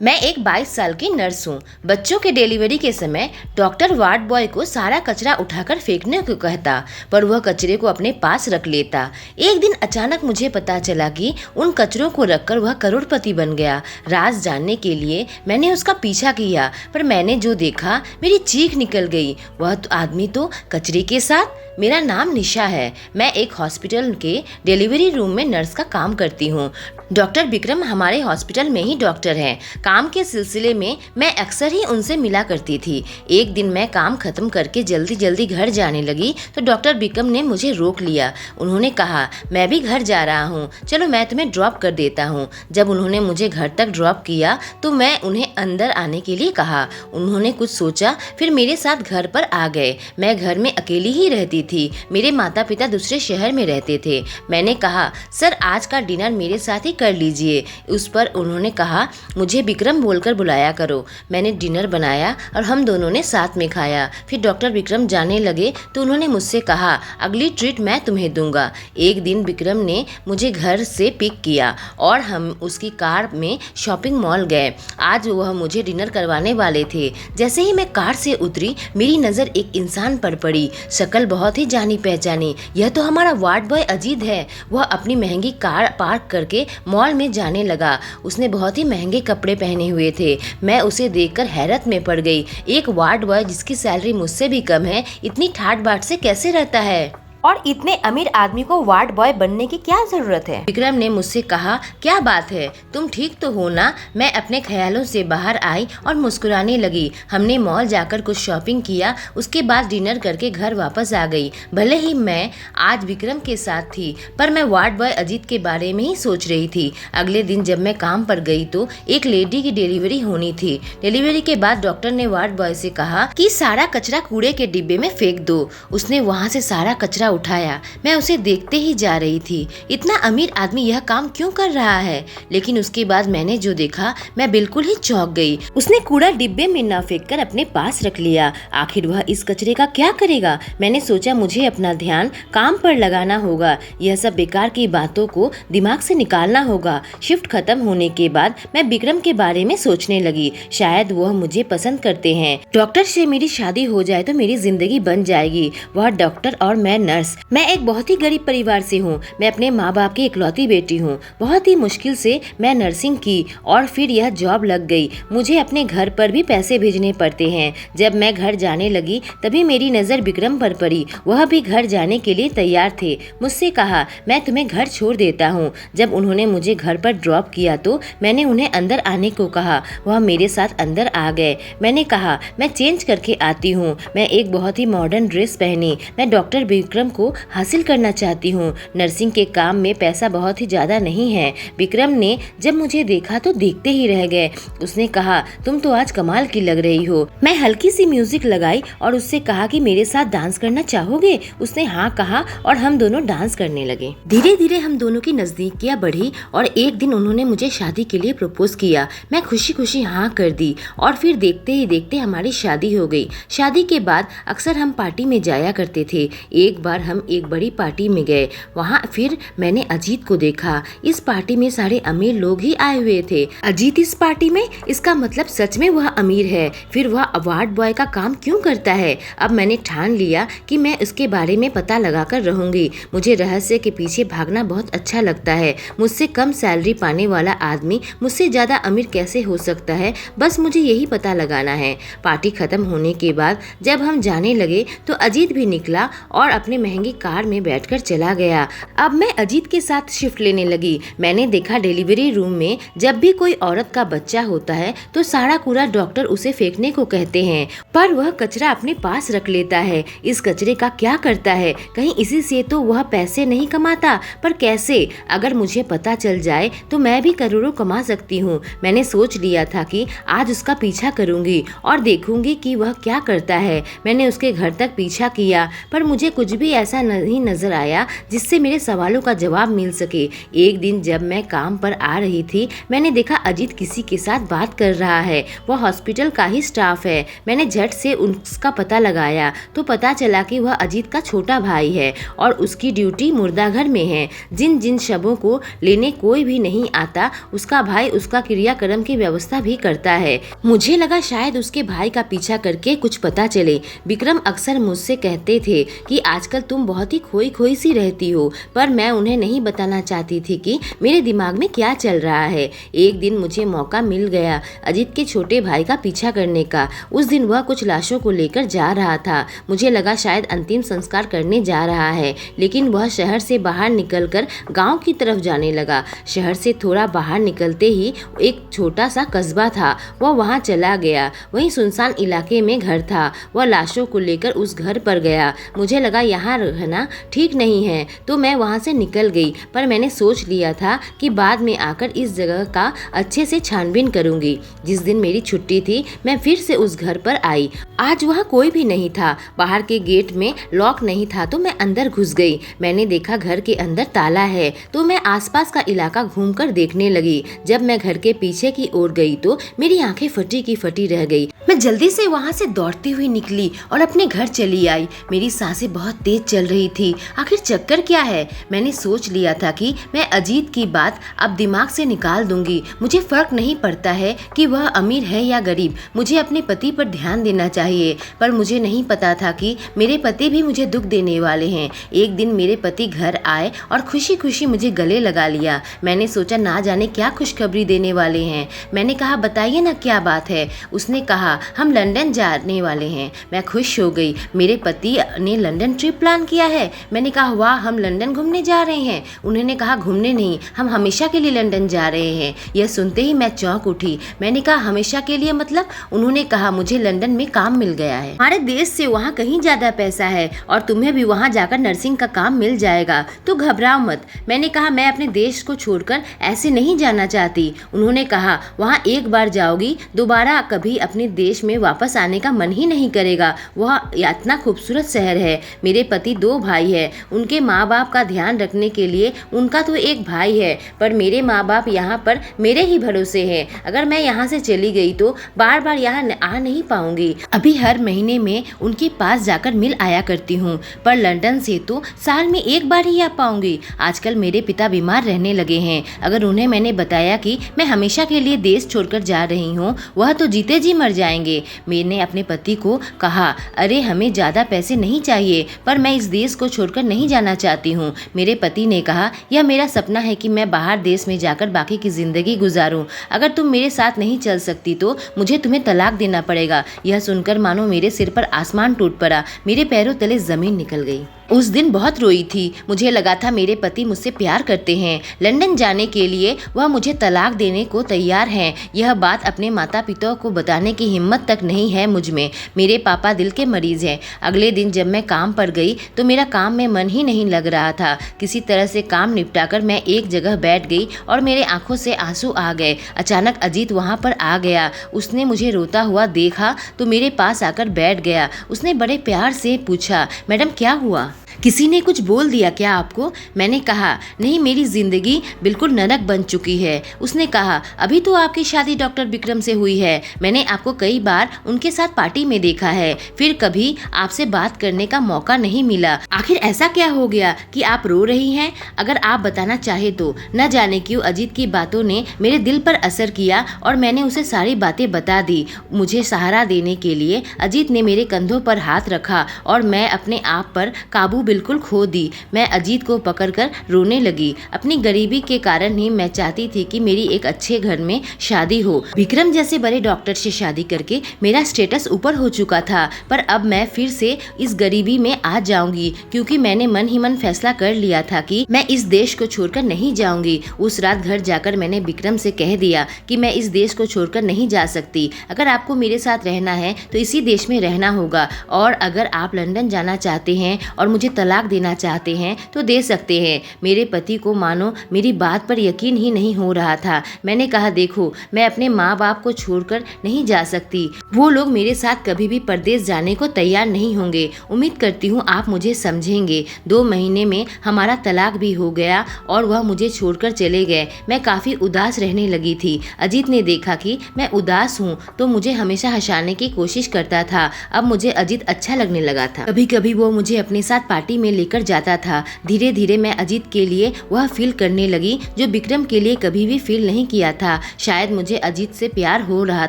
मैं एक 22 साल की नर्स हूँ। बच्चों के डिलीवरी के समय डॉक्टर वार्ड बॉय को सारा कचरा उठाकर फेंकने को कहता, पर वह कचरे को अपने पास रख लेता। एक दिन अचानक मुझे पता चला कि उन कचरों को रखकर वह करोड़पति बन गया। राज जानने के लिए मैंने उसका पीछा किया, पर मैंने जो देखा मेरी चीख निकल गई। वह आदमी तो कचरे के साथ। मेरा नाम निशा है। मैं एक हॉस्पिटल के डिलीवरी रूम में नर्स का काम करती हूँ। डॉक्टर विक्रम हमारे हॉस्पिटल में ही डॉक्टर हैं। काम के सिलसिले में मैं अक्सर ही उनसे मिला करती थी। एक दिन मैं काम खत्म करके जल्दी जल्दी घर जाने लगी तो डॉक्टर विक्रम ने मुझे रोक लिया। उन्होंने कहा, मैं भी घर जा रहा हूँ, चलो मैं तुम्हें ड्रॉप कर देता हूँ। जब उन्होंने मुझे घर तक ड्रॉप किया तो मैं उन्हें अंदर आने के लिए कहा। उन्होंने कुछ सोचा, फिर मेरे साथ घर पर आ गए। मैं घर में अकेली ही रहती थी। मेरे माता पिता दूसरे शहर में रहते थे। मैंने कहा, सर आज का डिनर मेरे साथ ही कर लीजिए। उस पर उन्होंने कहा, मुझे विक्रम बोलकर बुलाया करो। मैंने डिनर बनाया और हम दोनों ने साथ में खाया। फिर डॉक्टर विक्रम जाने लगे तो उन्होंने मुझसे कहा, अगली ट्रीट मैं तुम्हें दूंगा। एक दिन विक्रम ने मुझे घर से पिक किया और हम उसकी कार में शॉपिंग मॉल गए। आज वह मुझे डिनर करवाने वाले थे। जैसे ही मैं कार से उतरी मेरी नज़र एक इंसान पर पड़ी। शक्ल बहुत ही जानी पहचानी। यह तो हमारा वार्ड बॉय अजीत है। वह अपनी महंगी कार पार्क करके मॉल में जाने लगा। उसने बहुत ही महंगे कपड़े पहने हुए थे। मैं उसे देखकर हैरत में पड़ गई। एक वार्ड बॉय जिसकी सैलरी मुझसे भी कम है, इतनी ठाट बाट से कैसे रहता है? और इतने अमीर आदमी को वार्ड बॉय बनने की क्या जरूरत है? विक्रम ने मुझसे कहा, क्या बात है, तुम ठीक तो हो ना? मैं अपने ख्यालों से बाहर आई और मुस्कुराने लगी। हमने मॉल जाकर कुछ शॉपिंग किया, उसके बाद डिनर करके घर वापस आ गई। भले ही मैं आज विक्रम के साथ थी, पर मैं वार्ड बॉय अजीत के बारे में ही सोच रही थी। अगले दिन जब मैं काम पर गई तो एक लेडी की डिलीवरी होनी थी। डिलीवरी के बाद डॉक्टर ने वार्ड बॉय से कहा कि सारा कचरा कूड़े के डिब्बे में फेंक दो। उसने वहाँ से सारा कचरा उठाया। मैं उसे देखते ही जा रही थी। इतना अमीर आदमी यह काम क्यों कर रहा है? लेकिन उसके बाद मैंने जो देखा मैं बिल्कुल ही चौंक गई। उसने कूड़ा डिब्बे में न फेंककर अपने पास रख लिया। आखिर वह इस कचरे का क्या करेगा? मैंने सोचा मुझे अपना ध्यान काम पर लगाना होगा। यह सब बेकार की बातों को दिमाग से निकालना होगा। शिफ्ट खत्म होने के बाद मैं विक्रम के बारे में सोचने लगी। शायद वह मुझे पसंद करते हैं। डॉक्टर से मेरी शादी हो जाए तो मेरी जिंदगी बन जाएगी। वह डॉक्टर और मैं नर्स। मैं एक बहुत ही गरीब परिवार से हूँ। मैं अपने माँ बाप की इकलौती बेटी हूँ। बहुत ही मुश्किल से मैं नर्सिंग की और फिर यह जॉब लग गई। मुझे अपने घर पर भी पैसे भेजने पड़ते हैं। जब मैं घर जाने लगी तभी मेरी नज़र विक्रम पर पड़ी। वह भी घर जाने के लिए तैयार थे। मुझसे कहा, मैं तुम्हें घर छोड़ देता हूँ। जब उन्होंने मुझे घर पर ड्रॉप किया तो मैंने उन्हें अंदर आने को कहा। वह मेरे साथ अंदर आ गए। मैंने कहा, मैं चेंज करके आती हूँ। मैं एक बहुत ही मॉडर्न ड्रेस पहनी। मैं डॉक्टर विक्रम को हासिल करना चाहती हूँ। नर्सिंग के काम में पैसा बहुत ही ज्यादा नहीं है। विक्रम ने जब मुझे देखा तो देखते ही रह गए। उसने कहा, तुम तो आज कमाल की लग रही हो। मैं हल्की सी म्यूजिक लगाई और उससे कहा कि मेरे साथ डांस करना चाहोगे? उसने हाँ कहा और हम दोनों डांस करने लगे। धीरे धीरे हम दोनों की नजदीकियां बढ़ी और एक दिन उन्होंने मुझे शादी के लिए प्रपोज किया। मैं खुशी खुशी हाँ कर दी और फिर देखते ही देखते हमारी शादी हो गई। शादी के बाद अक्सर हम पार्टी में जाया करते थे। एक बार हम एक बड़ी पार्टी में गए। वहाँ फिर मैंने अजीत को देखा। इस पार्टी में सारे अमीर लोग ही आए हुए थे। अजीत इस पार्टी में, इसका मतलब सच में वह अमीर है। फिर वह वार्ड बॉय का काम क्यों करता है? अब मैंने ठान लिया कि मैं उसके बारे में पता लगाकर रहूंगी। मुझे रहस्य के पीछे भागना बहुत अच्छा लगता है। मुझसे कम सैलरी पाने वाला आदमी मुझसे ज्यादा अमीर कैसे हो सकता है? बस मुझे यही पता लगाना है। पार्टी खत्म होने के बाद जब हम जाने लगे तो अजीत भी निकला और अपने महंगी कार में बैठकर चला गया। अब मैं अजीत के साथ शिफ्ट लेने लगी। मैंने देखा डिलीवरी रूम में जब भी कोई औरत का बच्चा होता है तो सारा कूड़ा डॉक्टर उसे फेंकने को कहते हैं, पर वह कचरा अपने पास रख लेता है। इस कचरे का क्या करता है? कहीं इसी से तो वह पैसे नहीं कमाता? पर कैसे? अगर मुझे पता चल जाए तो मैं भी करोड़ों कमा सकती हूँ। मैंने सोच लिया था कि आज उसका पीछा करूंगी और देखूंगी कि वह क्या करता है। मैंने उसके घर तक पीछा किया पर मुझे कुछ भी ऐसा नहीं नजर आया जिससे मेरे सवालों का जवाब मिल सके। एक दिन जब मैं काम पर आ रही थी, मैंने देखा अजीत किसी के साथ बात कर रहा है। वह हॉस्पिटल का ही स्टाफ है। मैंने झट से उसका पता लगाया तो पता चला कि वह अजीत का छोटा भाई है और उसकी ड्यूटी मुर्दाघर में है। जिन जिन शवों को लेने कोई भी नहीं आता, उसका भाई उसका क्रियाक्रम की व्यवस्था भी करता है। मुझे लगा शायद उसके भाई का पीछा करके कुछ पता चले। विक्रम अक्सर मुझसे कहते थे कि आजकल तुम बहुत ही खोई खोई सी रहती हो, पर मैं उन्हें नहीं बताना चाहती थी कि मेरे दिमाग में क्या चल रहा है। एक दिन मुझे मौका मिल गया अजीत के छोटे भाई का पीछा करने का। उस दिन वह कुछ लाशों को लेकर जा रहा था। मुझे लगा शायद अंतिम संस्कार करने जा रहा है, लेकिन वह शहर से बाहर निकलकर गांव की तरफ जाने लगा। शहर से थोड़ा बाहर निकलते ही एक छोटा सा कस्बा था, वह वहां चला गया। वहीं सुनसान इलाके में घर था। वह लाशों को लेकर उस घर पर गया। मुझे लगा यहाँ रहना ठीक नहीं है तो मैं वहां से निकल गई, पर मैंने सोच लिया था कि बाद में आकर इस जगह का अच्छे से छानबीन करूंगी। जिस दिन मेरी छुट्टी थी, मैं फिर से उस घर पर आई। आज वहाँ कोई भी नहीं था। बाहर के गेट में लॉक नहीं था तो मैं अंदर घुस गई। मैंने देखा घर के अंदर ताला है तो मैं आसपास का इलाका घूमकर देखने लगी। जब मैं घर के पीछे की ओर गई तो मेरी आंखें फटी की फटी रह गई। मैं जल्दी से वहाँ से दौड़ती हुई निकली और अपने घर चली आई। मेरी सांसें बहुत तेज चल रही थी। आखिर चक्कर क्या है? मैंने सोच लिया था कि मैं अजीत की बात अब दिमाग से निकाल दूंगी। मुझे फर्क नहीं पड़ता है कि वह अमीर है या गरीब, मुझे अपने पति पर ध्यान देना चाहिए। पर मुझे नहीं पता था कि मेरे पति भी मुझे दुख देने वाले हैं। एक दिन मेरे पति घर आए और खुशी खुशी मुझे गले लगा लिया। मैंने सोचा ना जाने क्या खुशखबरी देने वाले हैं। मैंने कहा बताइए ना क्या बात है। उसने कहा हम लंदन जाने वाले हैं। मैं खुश हो गई। मेरे पति ने लंदन ट्रिप प्लान किया है। मैंने कहा वाह, हम लंदन घूमने जा रहे हैं। उन्होंने कहा घूमने नहीं, हम हमेशा के लिए लंदन जा रहे हैं। यह सुनते ही मैं चौंक उठी। मैंने कहा हमेशा के लिए मतलब? उन्होंने कहा मुझे लंदन में काम मिल गया है। हमारे देश से वहाँ कहीं ज्यादा पैसा है और तुम्हें भी वहाँ जाकर नर्सिंग का काम मिल जाएगा, तो घबराओ मत। मैंने कहा मैं अपने देश को छोड़कर ऐसे नहीं जाना चाहती। उन्होंने कहा वहाँ एक बार जाओगी, दोबारा कभी अपने देश में वापस आने का मन ही नहीं करेगा। वह इतना खूबसूरत शहर है। मेरे पति 2 भाई है। उनके माँ बाप का ध्यान रखने के लिए उनका तो एक भाई है, पर मेरे माँ बाप यहाँ पर मेरे ही भरोसे हैं। अगर मैं यहाँ से चली गई तो बार बार यहाँ आ नहीं पाऊंगी। अभी हर महीने में उनके पास जाकर मिल आया करती हूँ, पर लंदन से तो साल में एक बार ही आ पाऊंगी। आजकल मेरे पिता बीमार रहने लगे हैं। अगर उन्हें मैंने बताया कि मैं हमेशा के लिए देश छोड़कर जा रही हूँ, वह तो जीते जी मर जाएंगे। मैंने अपने पति को कहा अरे हमें ज़्यादा पैसे नहीं चाहिए, पर मैं इस देश को छोड़कर नहीं जाना चाहती हूँ। मेरे पति ने कहा यह मेरा सपना है कि मैं बाहर देश में जाकर बाकी की ज़िंदगी गुजारूँ। अगर तुम मेरे साथ नहीं चल सकती तो मुझे तुम्हें तलाक देना पड़ेगा। यह सुनकर मानो मेरे सिर पर आसमान टूट पड़ा। मेरे पैरों तले ज़मीन निकल गई। उस दिन बहुत रोई थी। मुझे लगा था मेरे पति मुझसे प्यार करते हैं। लंदन जाने के लिए वह मुझे तलाक देने को तैयार हैं। यह बात अपने माता पिता को बताने की हिम्मत तक नहीं है मुझ में। मेरे पापा दिल के मरीज हैं। अगले दिन जब मैं काम पर गई तो मेरा काम में मन ही नहीं लग रहा था। किसी तरह से काम निपटाकर मैं एक जगह बैठ गई और मेरे आंखों से आंसू आ गए। अचानक अजीत वहाँ पर आ गया। उसने मुझे रोता हुआ देखा तो मेरे पास आकर बैठ गया। उसने बड़े प्यार से पूछा मैडम क्या हुआ? किसी ने कुछ बोल दिया क्या आपको? मैंने कहा नहीं, मेरी जिंदगी बिल्कुल नरक बन चुकी है। उसने कहा अभी तो आपकी शादी डॉक्टर विक्रम से हुई है। मैंने आपको कई बार उनके साथ पार्टी में देखा है, फिर कभी आपसे बात करने का मौका नहीं मिला। आखिर ऐसा क्या हो गया कि आप रो रही हैं? अगर आप बताना चाहे तो। न जाने क्यों अजीत की बातों ने मेरे दिल पर असर किया और मैंने उसे सारी बातें बता दी। मुझे सहारा देने के लिए अजीत ने मेरे कंधों पर हाथ रखा और मैं अपने आप पर काबू बिल्कुल खो दी। मैं अजीत को पकड़कर रोने लगी। अपनी गरीबी के कारण ही मैं चाहती थी कि मेरी एक अच्छे घर में शादी हो। विक्रम जैसे बड़े डॉक्टर से शादी करके मेरा स्टेटस ऊपर हो चुका था, पर अब मैं फिर से इस गरीबी में आ जाऊंगी, क्योंकि मैंने मन ही मन फैसला कर लिया था कि मैं इस देश को छोड़कर नहीं जाऊंगी। उस रात घर जाकर मैंने विक्रम से कह दिया कि मैं इस देश को छोड़कर नहीं जा सकती। अगर आपको मेरे साथ रहना है तो इसी देश में रहना होगा, और अगर आप लंदन जाना चाहते हैं और मुझे तलाक देना चाहते हैं तो दे सकते हैं। मेरे पति को मानो मेरी बात पर यकीन ही नहीं हो रहा था। मैंने कहा, देखो, मैं अपने माँ बाप को छोड़कर नहीं जा सकती। वो लोग मेरे साथ कभी भी परदेश जाने को तैयार नहीं होंगे। उम्मीद करती हूँ आप मुझे समझेंगे। 2 महीने में हमारा तलाक भी हो गया और वह मुझे छोड़कर चले गए। मैं काफ़ी उदास रहने लगी थी। अजीत ने देखा कि मैं उदास हूँ तो मुझे हमेशा हंसाने की कोशिश करता था। अब मुझे अजीत अच्छा लगने लगा था। कभी कभी वो मुझे अपने साथ पार्टी में लेकर जाता था। धीरे धीरे मैं अजीत के लिए वह फील करने लगी जो विक्रम के लिए कभी भी फील नहीं किया था। शायद मुझे अजीत से प्यार हो रहा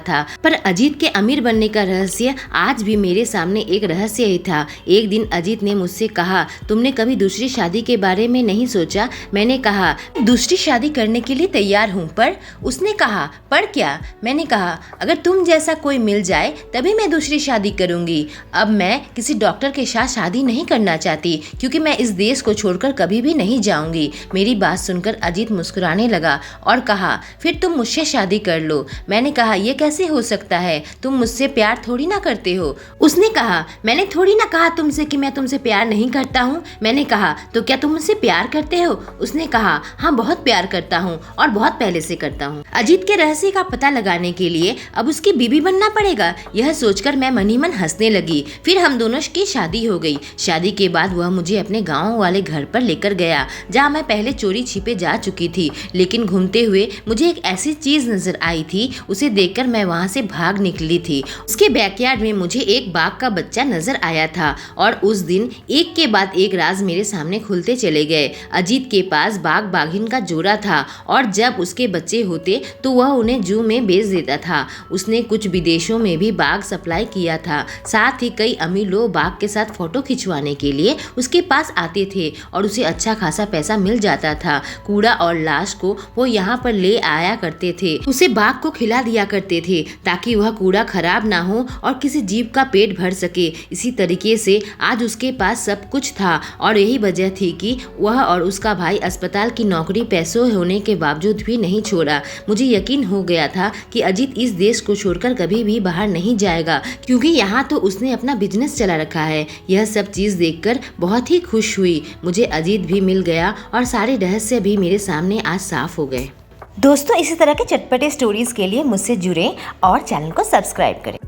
था, पर अजीत के अमीर बनने का रहस्य आज भी मेरे सामने एक रहस्य ही था। एक दिन अजीत ने मुझसे कहा, तुमने कभी दूसरी शादी के बारे में नहीं सोचा? मैंने कहा, दूसरी शादी करने के लिए तैयार हूँ, पर उसने कहा, पर क्या? मैंने कहा, अगर तुम जैसा कोई मिल जाए तभी मैं दूसरी शादी करूंगी। अब मैं किसी डॉक्टर के साथ शादी नहीं करना चाहती क्योंकि मैं इस देश को छोड़कर कभी भी नहीं जाऊंगी। मेरी बात सुनकर अजीत मुस्कुराने लगा और कहा, फिर तुम मुझसे शादी कर लो। मैंने कहा, यह कैसे हो सकता है? तुम मुझसे प्यार थोड़ी ना करते हो। उसने कहा, मैंने थोड़ी ना कहा तुमसे कि मैं तुमसे प्यार नहीं करता हूँ। मैंने कहा, तो क्या तुम मुझसे प्यार करते हो? उसने कहा, हाँ, बहुत प्यार करता हूँ और बहुत पहले से करता हूँ। अजीत के रहस्य का पता लगाने के लिए अब उसकी बीवी बनना पड़ेगा। यह सोचकर मैं मनी मन हंसने लगी। फिर हम दोनों की शादी हो गई। शादी के बाद वह मुझे अपने गाँव वाले घर पर लेकर गया जहाँ मैं पहले चोरी छिपे जा चुकी थी। लेकिन घूमते हुए मुझे एक ऐसी चीज नजर आई थी, उसे देखकर मैं वहाँ से भाग निकली थी। उसके बैकयार्ड में मुझे एक बाघ का बच्चा नजर आया था और उस दिन एक के बाद एक राज मेरे सामने खुलते चले गए। अजीत के पास बाघ बाघिन का जोड़ा था और जब उसके बच्चे होते तो वह उन्हें जू में बेच देता था। उसने कुछ विदेशों में भी बाघ सप्लाई किया था। साथ ही कई अमीर लोग बाघ के साथ फोटो खिंचवाने के लिए उसके पास आते थे और उसे अच्छा खासा पैसा मिल जाता था। कूड़ा और लाश को वो यहाँ पर ले आया करते थे। उसे बाघ को खिला दिया करते थे ताकि वह कूड़ा खराब ना हो और किसी जीव का पेट भर सके। इसी तरीके से आज उसके पास सब कुछ था और यही वजह थी कि वह और उसका भाई अस्पताल की नौकरी पैसों होने के बावजूद भी नहीं छोड़ा। मुझे यकीन हो गया था कि अजीत इस देश को छोड़कर कभी भी बाहर नहीं जाएगा क्योंकि यहाँ तो उसने अपना बिजनेस चला रखा है। यह सब चीज देखकर बहुत ही खुश हुई। मुझे अजीत भी मिल गया और सारे रहस्य भी मेरे सामने आज साफ हो गए। दोस्तों, इसी तरह के चटपटे स्टोरीज के लिए मुझसे जुड़ें और चैनल को सब्सक्राइब करें।